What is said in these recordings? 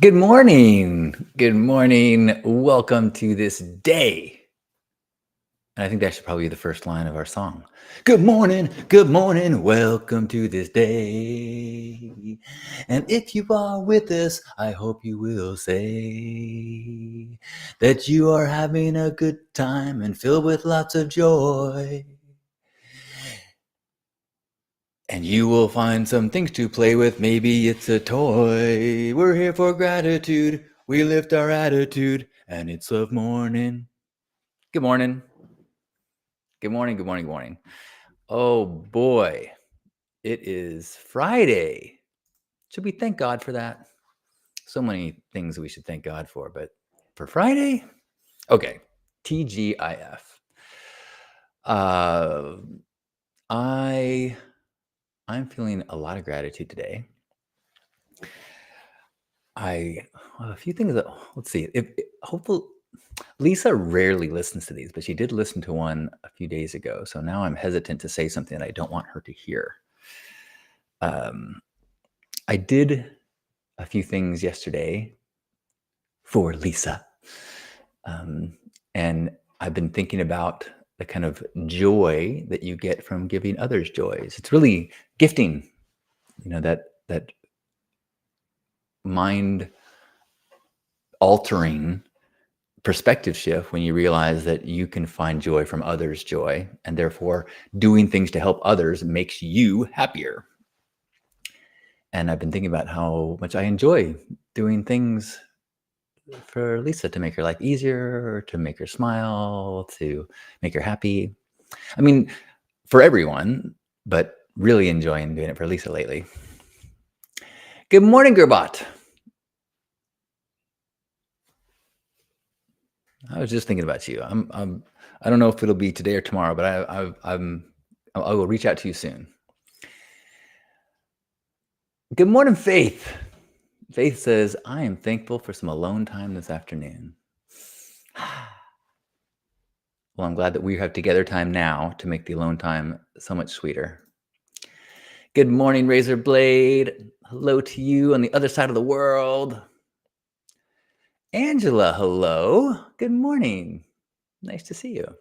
Good morning. Good morning. Welcome to this day. And I think that should probably be the first line of our song. Good morning. Good morning. Welcome to this day. And if you are with us, I hope you will say that you are having a good time and filled with lots of joy. And you will find some things to play with. Maybe it's a toy. We're here for gratitude. We lift our attitude, and it's love morning. Good morning. Good morning. Good morning. Good morning. Oh boy, it is Friday. Should we thank God for that? So many things we should thank God for, but for Friday? Okay, TGIF. I'm feeling a lot of gratitude today. A few things that, let's see, hopefully Lisa rarely listens to these, but she did listen to one a few days ago. So now I'm hesitant to say something that I don't want her to hear. I did a few things yesterday for Lisa. And I've been thinking about the kind of joy that you get from giving others joys. It's really gifting, that mind altering perspective shift when you realize that you can find joy from others' joy, and therefore doing things to help others makes you happier. And I've been thinking about how much I enjoy doing things for Lisa to make her life easier, to make her smile, to make her happy. I mean, for everyone, but really enjoying doing it for Lisa lately. Good morning, Gerbot. I was just thinking about you. I don't know if it'll be today or tomorrow, but I will reach out to you soon. Good morning, Faith. Faith says, I am thankful for some alone time this afternoon. Well, I'm glad that we have together time now to make the alone time so much sweeter. Good morning, Razor Blade. Hello to you on the other side of the world. Angela, hello. Good morning. Nice to see you.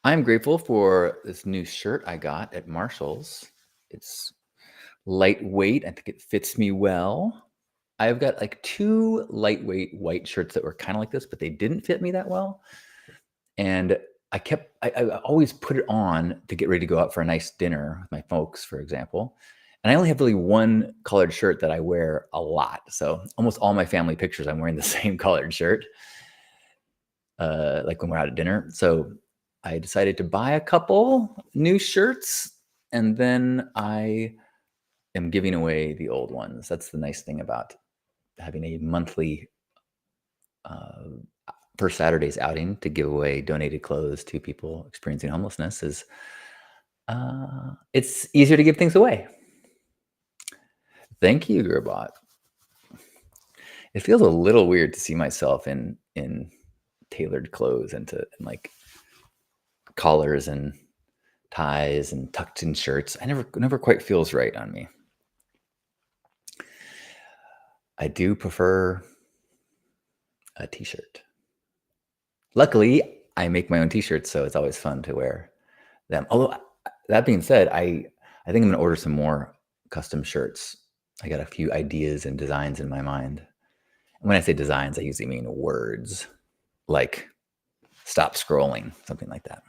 I'm grateful for this new shirt I got at Marshall's. It's lightweight. I think it fits me well. I've got like 2 lightweight white shirts that were kind of like this, but they didn't fit me that well. And I always put it on to get ready to go out for a nice dinner with my folks, for example. And I only have really one colored shirt that I wear a lot. So almost all my family pictures, I'm wearing the same colored shirt, like when we're out at dinner. So I decided to buy a couple new shirts, and then I am giving away the old ones. That's the nice thing about having a monthly for Saturday's outing to give away donated clothes to people experiencing homelessness is it's easier to give things away. Thank you, Gerbot. It feels a little weird to see myself in tailored clothes and like collars and ties and tucked in shirts. I never quite feels right on me. I do prefer a t-shirt. Luckily, I make my own t-shirts, so it's always fun to wear them. Although that being said, I think I'm gonna order some more custom shirts. I got a few ideas and designs in my mind. And when I say designs, I usually mean words like stop scrolling, something like that.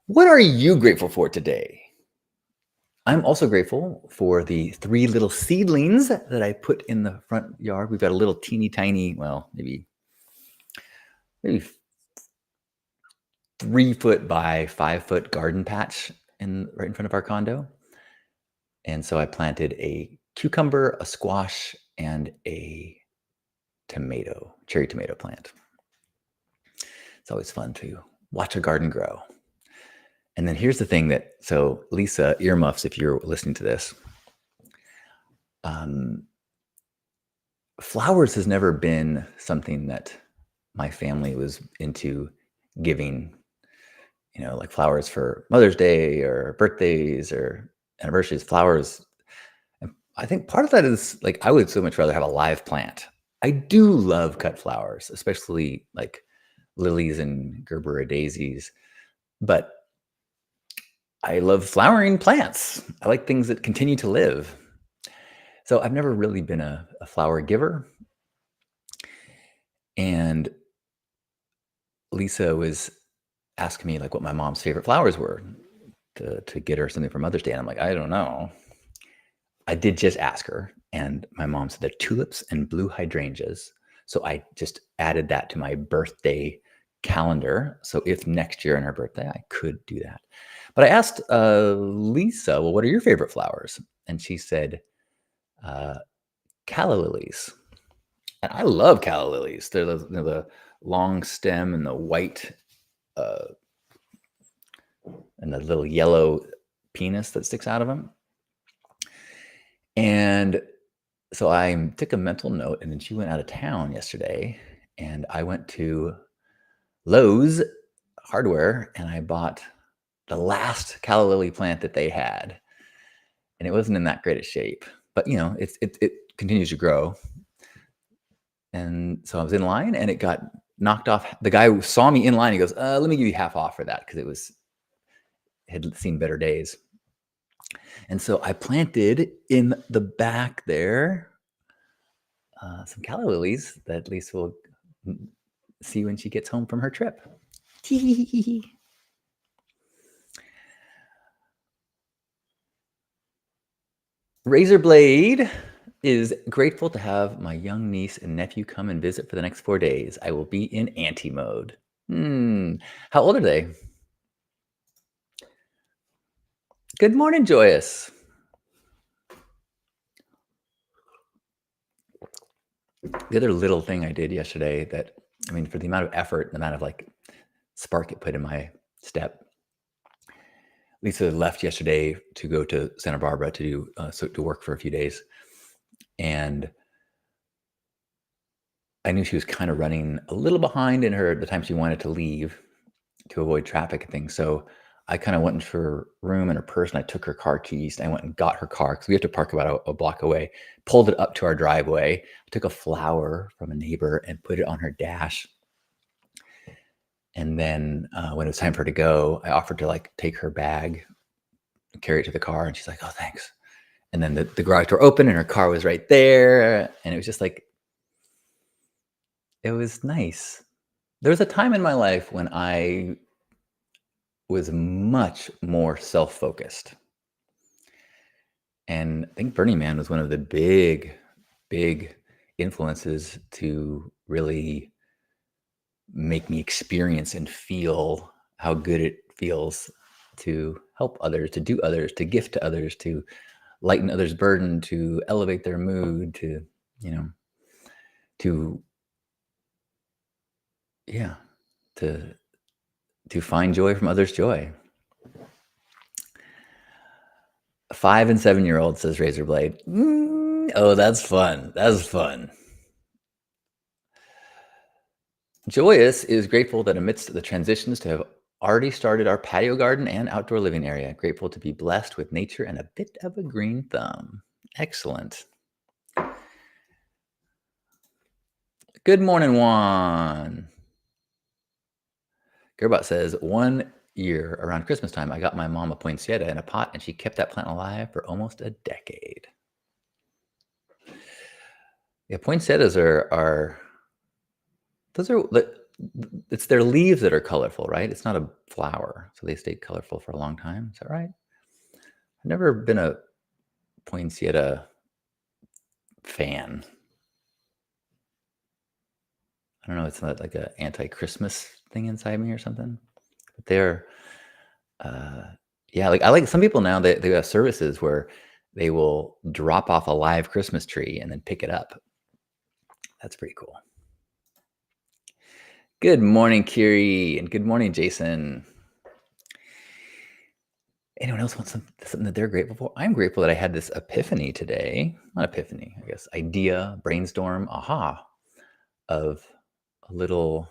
What are you grateful for today? I'm also grateful for the 3 little seedlings that I put in the front yard. We've got a little teeny tiny, well, maybe 3-foot by 5-foot garden patch right in front of our condo. And so I planted a cucumber, a squash, and a cherry tomato plant. It's always fun to watch a garden grow. And then here's the thing so Lisa, earmuffs, if you're listening to this, flowers has never been something that my family was into giving, like flowers for Mother's Day or birthdays or anniversaries. Flowers, I think part of that is like I would so much rather have a live plant. I do love cut flowers, especially like lilies and Gerbera daisies, but I love flowering plants. I like things that continue to live. So I've never really been a flower giver. And Lisa was asking me like what my mom's favorite flowers were to get her something for Mother's Day. And I'm like, I don't know. I did just ask her, and my mom said they're tulips and blue hydrangeas. So I just added that to my birthday calendar. So if next year on her birthday, I could do that. But I asked Lisa, well, what are your favorite flowers? And she said, uh, calla lilies. And I love calla lilies. They're the long stem and the white uh, and the little yellow penis that sticks out of them. And so I took a mental note, and then she went out of town yesterday, and I went to Lowe's Hardware, and I bought the last calla lily plant that they had, and it wasn't in that great a shape, but it continues to grow. And so I was in line, and it got knocked off. The guy saw me in line. He goes, "Let me give you half off for that," because had seen better days. And so I planted in the back there some calla lilies that Lisa will see when she gets home from her trip. Razorblade is grateful to have my young niece and nephew come and visit for the next 4 days. I will be in auntie mode. How old are they? Good morning, Joyous. The other little thing I did yesterday that, for the amount of effort, the amount of like spark it put in my step, Lisa left yesterday to go to Santa Barbara to work for a few days, and I knew she was kind of running a little behind in the time she wanted to leave to avoid traffic and things. So I kind of went into her room and her purse, and I took her car keys, and I went and got her car because we have to park about a block away. Pulled it up to our driveway. Took a flower from a neighbor and put it on her dash. And then when it was time for her to go, I offered to like take her bag, carry it to the car, and she's like, "Oh, thanks." And then the garage door opened, and her car was right there, and it was just like, it was nice. There was a time in my life when I was much more self-focused. And I think Burning Man was one of the big, big influences to really make me experience and feel how good it feels to help others, to do others, to gift to others, to lighten others' burden, to elevate their mood, to, to, yeah, to find joy from others' joy. 5 and 7-year-old, says Razorblade. Oh, that's fun. That's fun. Joyous is grateful that amidst the transitions to have already started our patio garden and outdoor living area. Grateful to be blessed with nature and a bit of a green thumb. Excellent. Good morning, Juan. Gerbot says, 1 year around Christmas time, I got my mom a poinsettia in a pot, and she kept that plant alive for almost a decade. Yeah, poinsettias are those are it's their leaves that are colorful, right? It's not a flower, so they stay colorful for a long time. Is that right? I've never been a poinsettia fan. I don't know. It's not like an anti-Christmas thing inside me or something. But they're, yeah. Like I like some people now. They have services where they will drop off a live Christmas tree and then pick it up. That's pretty cool. Good morning, Kiri, and good morning, Jason. Anyone else want something that they're grateful for? I'm grateful that I had this epiphany today. Not epiphany, I guess. Idea, brainstorm, aha, of a little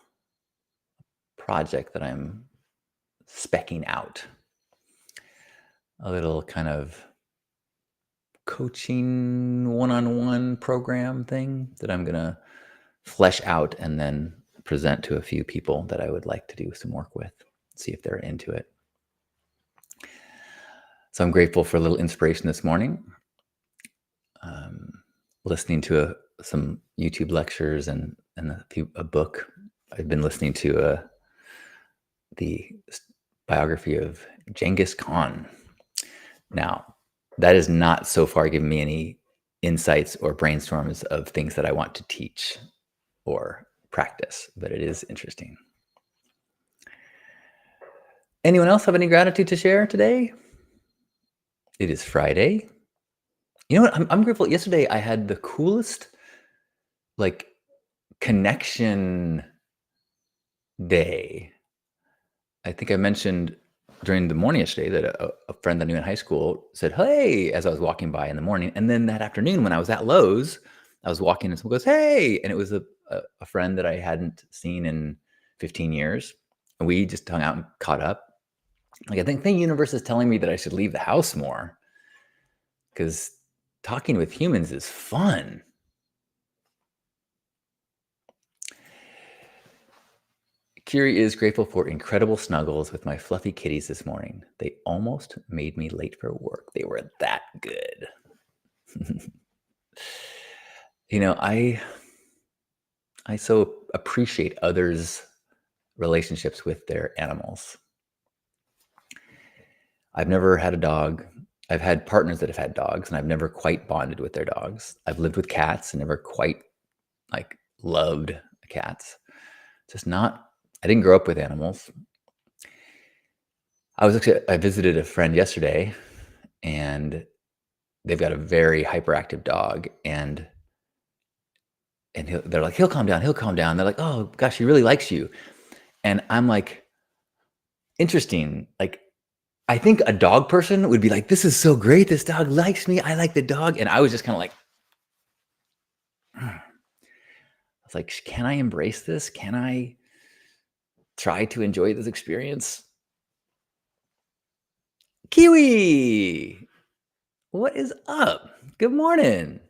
project that I'm specking out. A little kind of coaching one-on-one program thing that I'm going to flesh out and then present to a few people that I would like to do some work with, see if they're into it. So I'm grateful for a little inspiration this morning. Listening to some YouTube lectures and a book. I've been listening to the biography of Genghis Khan. Now, that has not so far given me any insights or brainstorms of things that I want to teach or practice, but it is interesting. Anyone else have any gratitude to share today? It is Friday. You know what? I'm grateful. Yesterday, I had the coolest connection day. I think I mentioned during the morning yesterday that a friend I knew in high school said, "Hey," as I was walking by in the morning. And then that afternoon when I was at Lowe's, I was walking and someone goes, "Hey." And it was a friend that I hadn't seen in 15 years. And we just hung out and caught up. I think the universe is telling me that I should leave the house more because talking with humans is fun. Kiri is grateful for incredible snuggles with my fluffy kitties this morning. They almost made me late for work. They were that good. I so appreciate others' relationships with their animals. I've never had a dog. I've had partners that have had dogs, and I've never quite bonded with their dogs. I've lived with cats and never quite loved cats. I didn't grow up with animals. I visited a friend yesterday, and they've got a very hyperactive dog, and they're like, he'll calm down. They're like, oh gosh, he really likes you. And I'm like, interesting. I think a dog person would be like, this is so great. This dog likes me. I like the dog. And I was just kind of like, I was like, can I embrace this? Can I try to enjoy this experience? Kiwi, what is up? Good morning.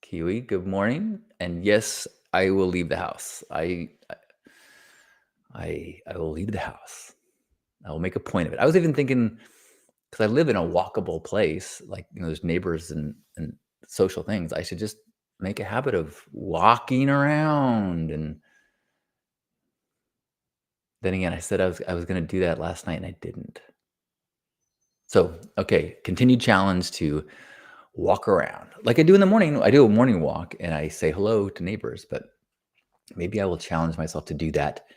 Kiwi, good morning. And yes, I will leave the house. I will leave the house. I will make a point of it. I was even thinking, because I live in a walkable place, there's neighbors and social things. I should just make a habit of walking around. And then again, I said I was going to do that last night, and I didn't. So, okay, continued challenge to walk around like I do in the morning. I do a morning walk and I say hello to neighbors, but maybe I will challenge myself to do that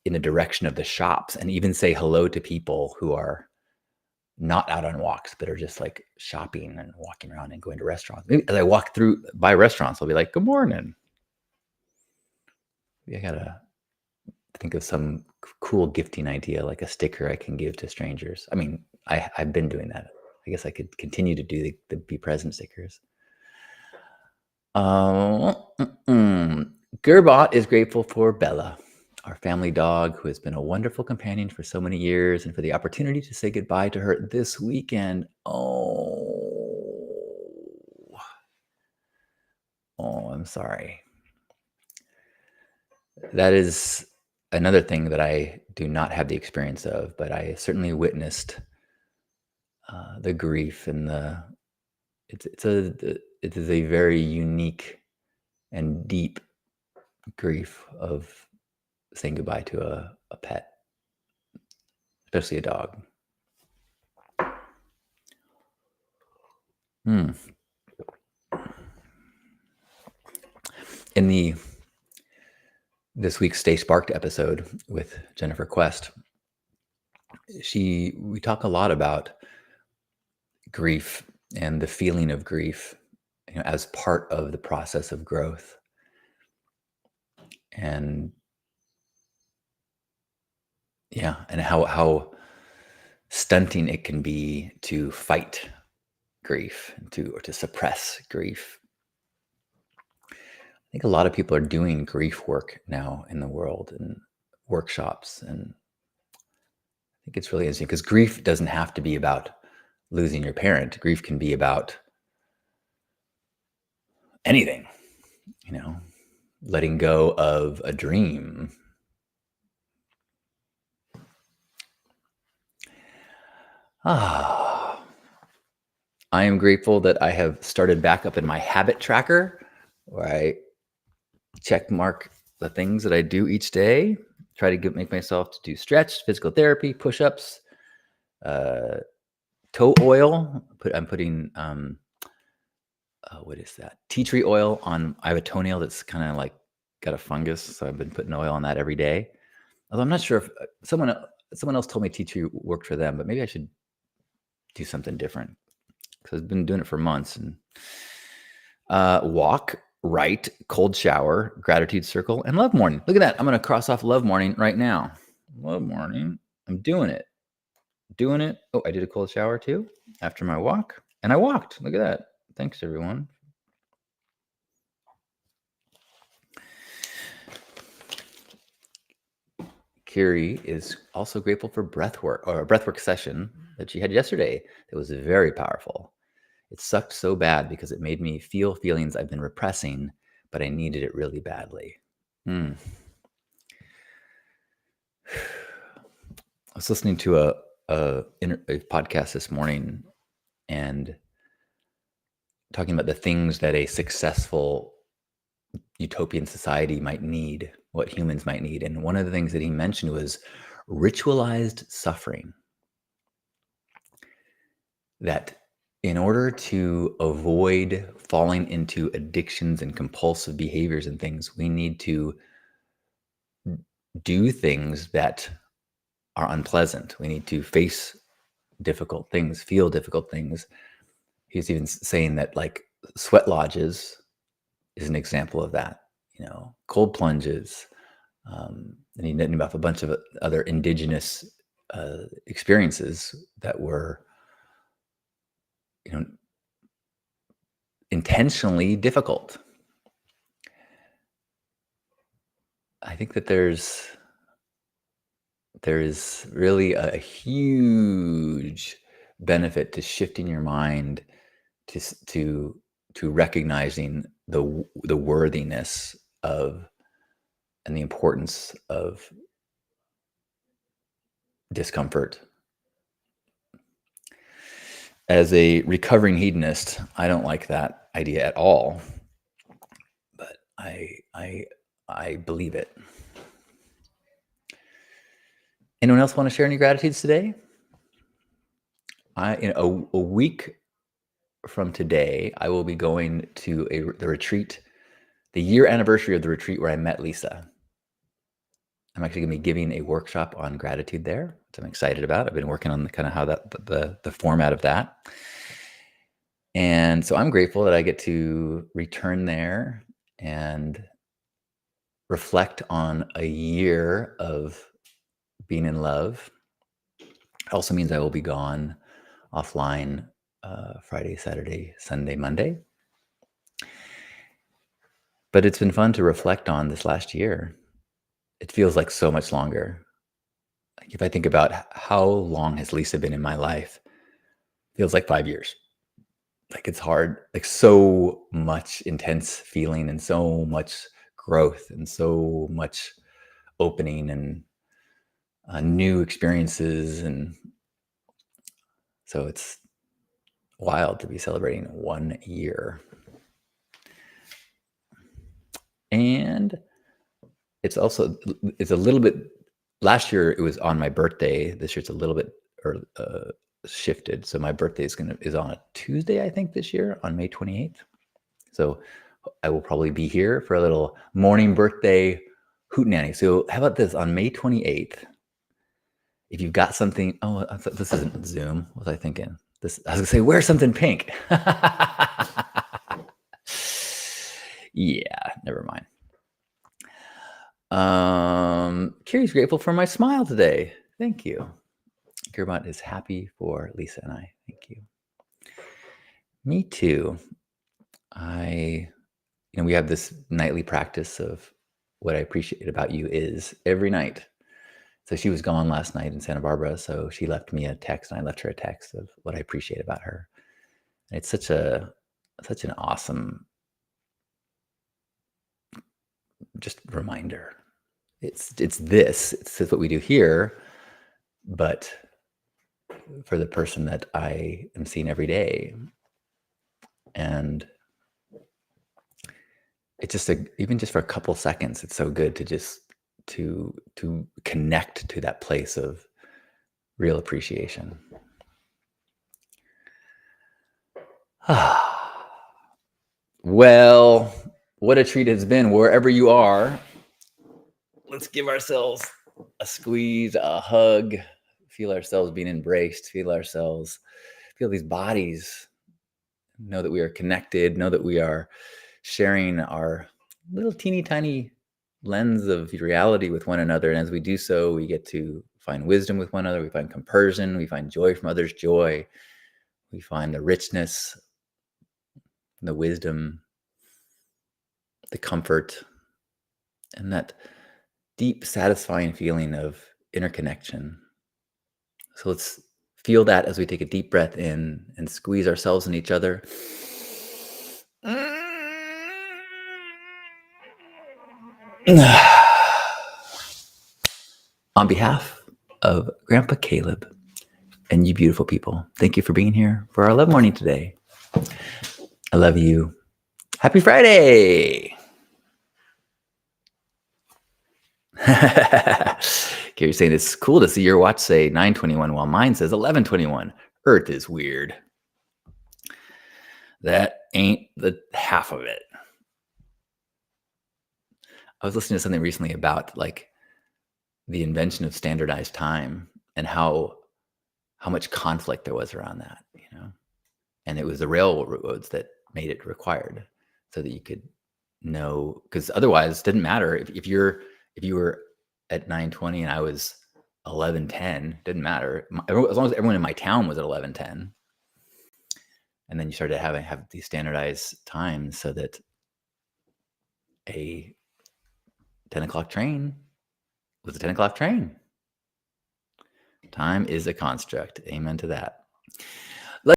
in the direction of the shops and even say hello to people who are not out on walks, but are just shopping and walking around and going to restaurants. Maybe as I walk by restaurants, I'll be like, good morning. Maybe I gotta think of some cool gifting idea, like a sticker I can give to strangers. I mean, I've been doing that. I guess I could continue to do the be present stickers. Gerbot is grateful for Bella, our family dog, who has been a wonderful companion for so many years, and for the opportunity to say goodbye to her this weekend. Oh, I'm sorry. That is another thing that I do not have the experience of, but I certainly witnessed the grief and it is a very unique and deep grief of saying goodbye to a pet, especially a dog. In this week's Stay Sparked episode with Jennifer Quest, we talk a lot about grief and the feeling of grief, as part of the process of growth. And and how stunting it can be to fight grief or to suppress grief. I think a lot of people are doing grief work now in the world and workshops, and I think it's really interesting because grief doesn't have to be about losing your parent. Grief can be about anything, letting go of a dream. I am grateful that I have started back up in my habit tracker where I check mark the things that I do each day, try to make myself to do stretch, physical therapy, push-ups, toe oil. I'm putting, what is that? Tea tree oil on, I have a toenail that's kind of like got a fungus. So I've been putting oil on that every day. Although I'm not sure if someone else told me tea tree worked for them, but maybe I should do something different because I've been doing it for months. And walk, write, cold shower, gratitude circle, and love morning. Look at that. I'm going to cross off love morning right now. Love morning. I'm doing it. Oh, I did a cold shower too after my walk. And I walked. Look at that. Thanks, everyone. Kiri is also grateful for breathwork, or a breathwork session that she had yesterday. It was very powerful. It sucked so bad because it made me feel feelings I've been repressing, but I needed it really badly. I was listening to a podcast this morning and talking about the things that a successful utopian society might need, what humans might need. And one of the things that he mentioned was ritualized suffering. That in order to avoid falling into addictions and compulsive behaviors and things, we need to do things that are unpleasant. We need to face difficult things, feel difficult things. He's even saying that like sweat lodges is an example of that, cold plunges. And he named about a bunch of other indigenous experiences that were, intentionally difficult. I think that there is really a huge benefit to shifting your mind to recognizing the worthiness of and the importance of discomfort. As a recovering hedonist, I don't like that idea at all, but I believe it. Anyone else want to share any gratitudes today? A week from today, I will be going to the retreat, the year anniversary of the retreat where I met Lisa. I'm actually going to be giving a workshop on gratitude there, which I'm excited about. I've been working on kind of how the format of that. And so I'm grateful that I get to return there and reflect on a year of being in love. It also means I will be gone offline Friday, Saturday, Sunday, Monday. But it's been fun to reflect on this last year. It feels like so much longer. Like if I think about how long has Lisa been in my life, it feels like 5 years. Like it's hard, like so much intense feeling and so much growth and so much opening and new experiences. And so it's wild to be celebrating 1 year. And it's a little bit, last year it was on my birthday. This year it's a little bit shifted. So my birthday is on a Tuesday, I think, this year on May 28th. So I will probably be here for a little morning birthday hootenanny. So how about this on May 28th? If you've got something, this isn't Zoom. What was I thinking? I was gonna say, wear something pink. Yeah, never mind. Kiri's grateful for my smile today. Thank you. Gerbot is happy for Lisa and I. Thank you. Me too. We have this nightly practice of what I appreciate about you is every night. So she was gone last night in Santa Barbara. So she left me a text, and I left her a text of what I appreciate about her. And it's such an awesome just reminder. It's what we do here, but for the person that I am seeing every day. And it's just even just for a couple seconds, it's so good to just to connect to that place of real appreciation. Well, what a treat it's been wherever you are. Let's give ourselves a squeeze, a hug, feel ourselves being embraced, feel these bodies, know that we are connected, know that we are sharing our little teeny tiny lens of reality with one another. And as we do so, we get to find wisdom with one another. We find compersion. We find joy from others' joy. We find the richness, the wisdom, the comfort, and that deep, satisfying feeling of interconnection. So let's feel that as we take a deep breath in and squeeze ourselves in each other. On behalf of Grandpa Caleb and you beautiful people, thank you for being here for our love morning today. I love you. Happy Friday. Gary's saying it's cool to see your watch say 9:21 while mine says 11:21. Earth is weird. That ain't the half of it. I was listening to something recently about like the invention of standardized time and how much conflict there was around that, and it was the railroads that made it required so that you could know, because otherwise it didn't matter if you were at 9:20 and I was 11:10, didn't matter as long as everyone in my town was at 11:10. And then you started have these standardized times so that a 10 o'clock train was a 10 o'clock train. Time is a construct. Amen to that.